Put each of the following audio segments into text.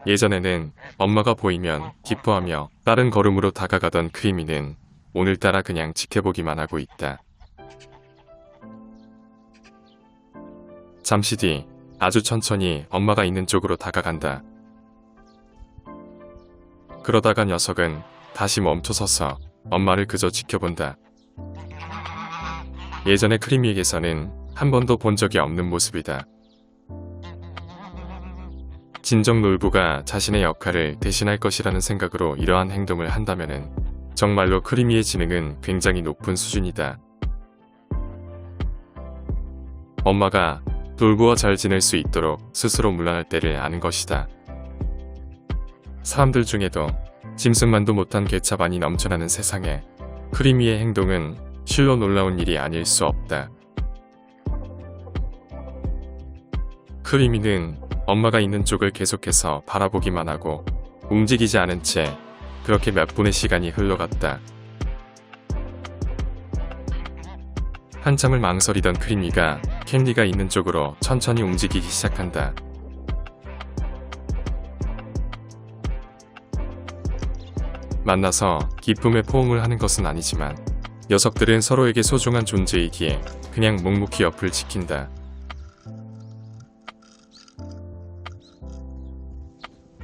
예전에는 엄마가 보이면 기뻐하며 빠른 걸음으로 다가가던 크리미는 오늘따라 그냥 지켜보기만 하고 있다. 잠시 뒤 아주 천천히 엄마가 있는 쪽으로 다가간다. 그러다가 녀석은 다시 멈춰서서 엄마를 그저 지켜본다. 예전에 크리미에게서는 한 번도 본 적이 없는 모습이다. 진정 놀부가 자신의 역할을 대신할 것이라는 생각으로 이러한 행동을 한다면은 정말로 크리미의 지능은 굉장히 높은 수준이다. 엄마가 놀부와 잘 지낼 수 있도록 스스로 물러날 때를 아는 것이다. 사람들 중에도 짐승만도 못한 개차반이 넘쳐나는 세상에 크리미의 행동은 실로 놀라운 일이 아닐 수 없다. 크리미는 엄마가 있는 쪽을 계속해서 바라보기만 하고 움직이지 않은 채 그렇게 몇 분의 시간이 흘러갔다. 한참을 망설이던 크리미가 캔디가 있는 쪽으로 천천히 움직이기 시작한다. 만나서 기쁨의 포옹을 하는 것은 아니지만 녀석들은 서로에게 소중한 존재이기에 그냥 묵묵히 옆을 지킨다.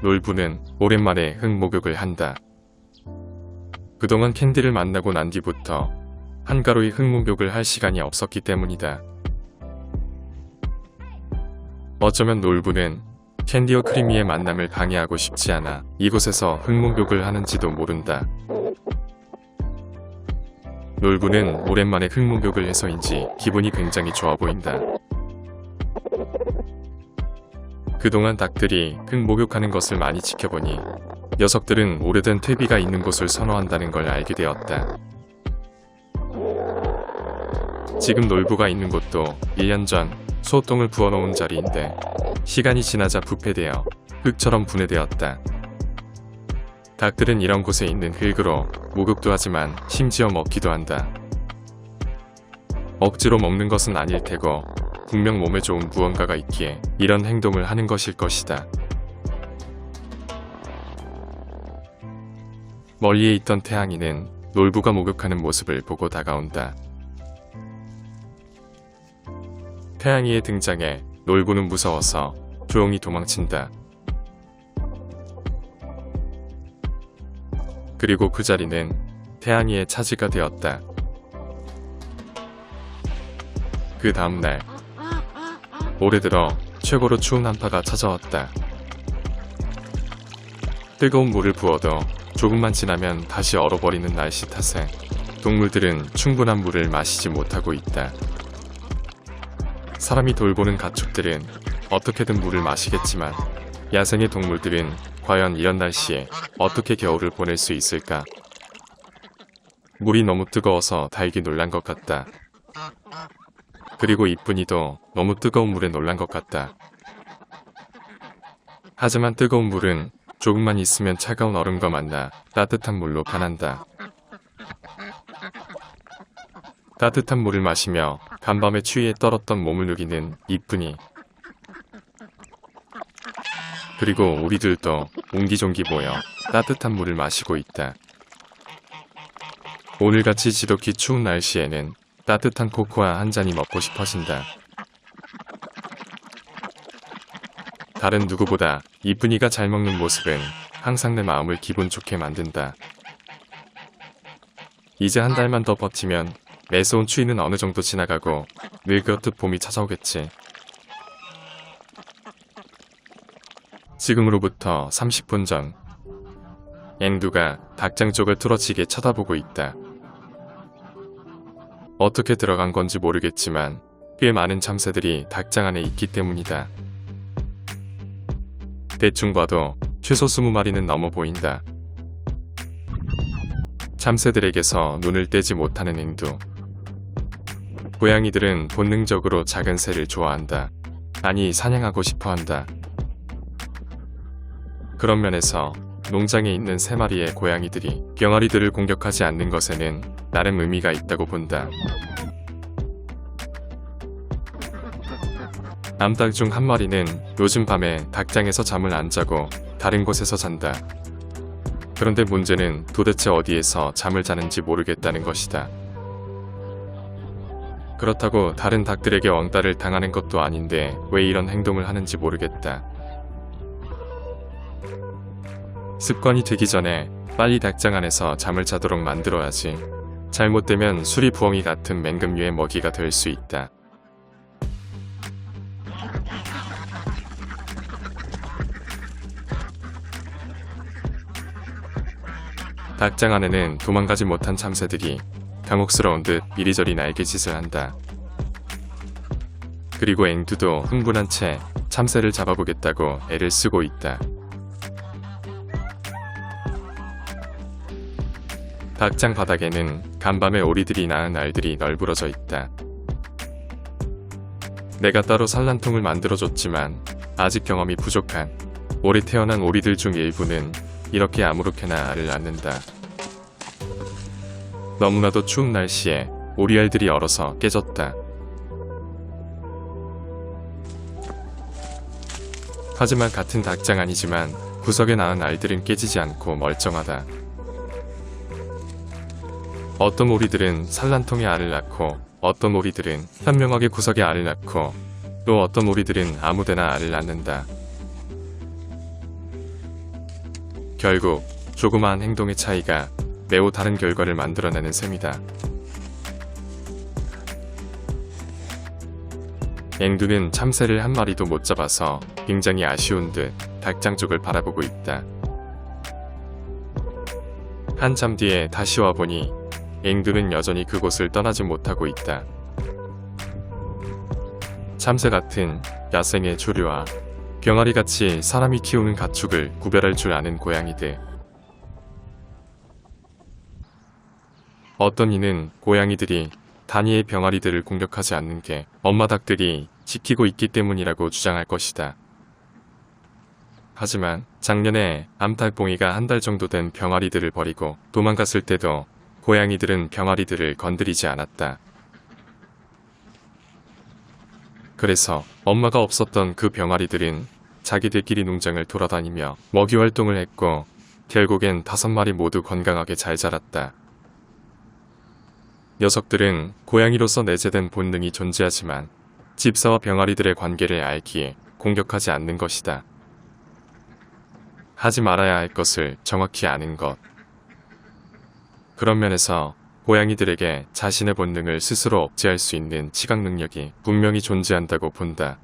놀부는 오랜만에 흙목욕을 한다. 그동안 캔디를 만나고 난 뒤부터 한가로이 흙목욕을 할 시간이 없었기 때문이다. 어쩌면 놀부는 캔디와 크리미의 만남을 방해하고 싶지 않아 이곳에서 흙목욕을 하는지도 모른다. 놀부는 오랜만에 흙목욕을 해서인지 기분이 굉장히 좋아 보인다. 그동안 닭들이 흙목욕하는 것을 많이 지켜보니 녀석들은 오래된 퇴비가 있는 곳을 선호한다는 걸 알게 되었다. 지금 놀부가 있는 곳도 1년 전 소똥을 부어놓은 자리인데 시간이 지나자 부패되어 흙처럼 분해되었다. 닭들은 이런 곳에 있는 흙으로 목욕도 하지만 심지어 먹기도 한다. 억지로 먹는 것은 아닐 테고 분명 몸에 좋은 무언가가 있기에 이런 행동을 하는 것일 것이다. 멀리에 있던 태양이는 놀부가 목욕하는 모습을 보고 다가온다. 태양이의 등장에 놀부는 무서워서 조용히 도망친다. 그리고 그 자리는 태양이의 차지가 되었다. 그 다음날 올해 들어 최고로 추운 한파가 찾아왔다. 뜨거운 물을 부어도 조금만 지나면 다시 얼어버리는 날씨 탓에 동물들은 충분한 물을 마시지 못하고 있다. 사람이 돌보는 가축들은 어떻게든 물을 마시겠지만 야생의 동물들은 과연 이런 날씨에 어떻게 겨울을 보낼 수 있을까? 물이 너무 뜨거워서 달기 놀란 것 같다. 그리고 이쁜이도 너무 뜨거운 물에 놀란 것 같다. 하지만 뜨거운 물은 조금만 있으면 차가운 얼음과 만나 따뜻한 물로 변한다. 따뜻한 물을 마시며 간밤의 추위에 떨었던 몸을 누기는 이쁜이. 그리고 우리들도 옹기종기 모여 따뜻한 물을 마시고 있다. 오늘같이 지독히 추운 날씨에는 따뜻한 코코아 한 잔이 먹고 싶어진다. 다른 누구보다 이쁜이가 잘 먹는 모습은 항상 내 마음을 기분 좋게 만든다. 이제 한 달만 더 버티면 매서운 추위는 어느 정도 지나가고 늘 그렇듯 봄이 찾아오겠지. 지금으로부터 30분 전 앵두가 닭장 쪽을 뚫어지게 쳐다보고 있다. 어떻게 들어간 건지 모르겠지만 꽤 많은 참새들이 닭장 안에 있기 때문이다. 대충 봐도 최소 20마리는 넘어 보인다. 참새들에게서 눈을 떼지 못하는 앵두. 고양이들은 본능적으로 작은 새를 좋아한다. 아니, 사냥하고 싶어한다. 그런 면에서 농장에 있는 3마리의 고양이들이 병아리들을 공격하지 않는 것에는 나름 의미가 있다고 본다. 암탉 중 한 마리는 요즘 밤에 닭장에서 잠을 안 자고 다른 곳에서 잔다. 그런데 문제는 도대체 어디에서 잠을 자는지 모르겠다는 것이다. 그렇다고 다른 닭들에게 왕따를 당하는 것도 아닌데 왜 이런 행동을 하는지 모르겠다. 습관이 되기 전에 빨리 닭장 안에서 잠을 자도록 만들어야지. 잘못되면 수리 부엉이 같은 맹금류의 먹이가 될 수 있다. 닭장 안에는 도망가지 못한 참새들이 당혹스러운 듯 이리저리 날개짓을 한다. 그리고 앵두도 흥분한 채 참새를 잡아보겠다고 애를 쓰고 있다. 닭장 바닥에는 간밤에 오리들이 낳은 알들이 널브러져 있다. 내가 따로 산란통을 만들어줬지만 아직 경험이 부족한 올해 태어난 오리들 중 일부는 이렇게 아무렇게나 알을 낳는다. 너무나도 추운 날씨에 오리알들이 얼어서 깨졌다. 하지만 같은 닭장 아니지만 구석에 낳은 알들은 깨지지 않고 멀쩡하다. 어떤 오리들은 산란통에 알을 낳고 어떤 오리들은 현명하게 구석에 알을 낳고 또 어떤 오리들은 아무데나 알을 낳는다. 결국 조그마한 행동의 차이가 매우 다른 결과를 만들어내는 셈이다. 앵두는 참새를 한 마리도 못 잡아서 굉장히 아쉬운 듯 닭장 쪽을 바라보고 있다. 한참 뒤에 다시 와보니 앵두는 여전히 그곳을 떠나지 못하고 있다. 참새 같은 야생의 조류와 병아리같이 사람이 키우는 가축을 구별할 줄 아는 고양이들. 어떤 이는 고양이들이 단위의 병아리들을 공격하지 않는 게 엄마 닭들이 지키고 있기 때문이라고 주장할 것이다. 하지만 작년에 암탉봉이가 한 달 정도 된 병아리들을 버리고 도망갔을 때도 고양이들은 병아리들을 건드리지 않았다. 그래서 엄마가 없었던 그 병아리들은 자기들끼리 농장을 돌아다니며 먹이 활동을 했고 결국엔 5마리 모두 건강하게 잘 자랐다. 녀석들은 고양이로서 내재된 본능이 존재하지만 집사와 병아리들의 관계를 알기에 공격하지 않는 것이다. 하지 말아야 할 것을 정확히 아는 것. 그런 면에서 고양이들에게 자신의 본능을 스스로 억제할 수 있는 지각 능력이 분명히 존재한다고 본다.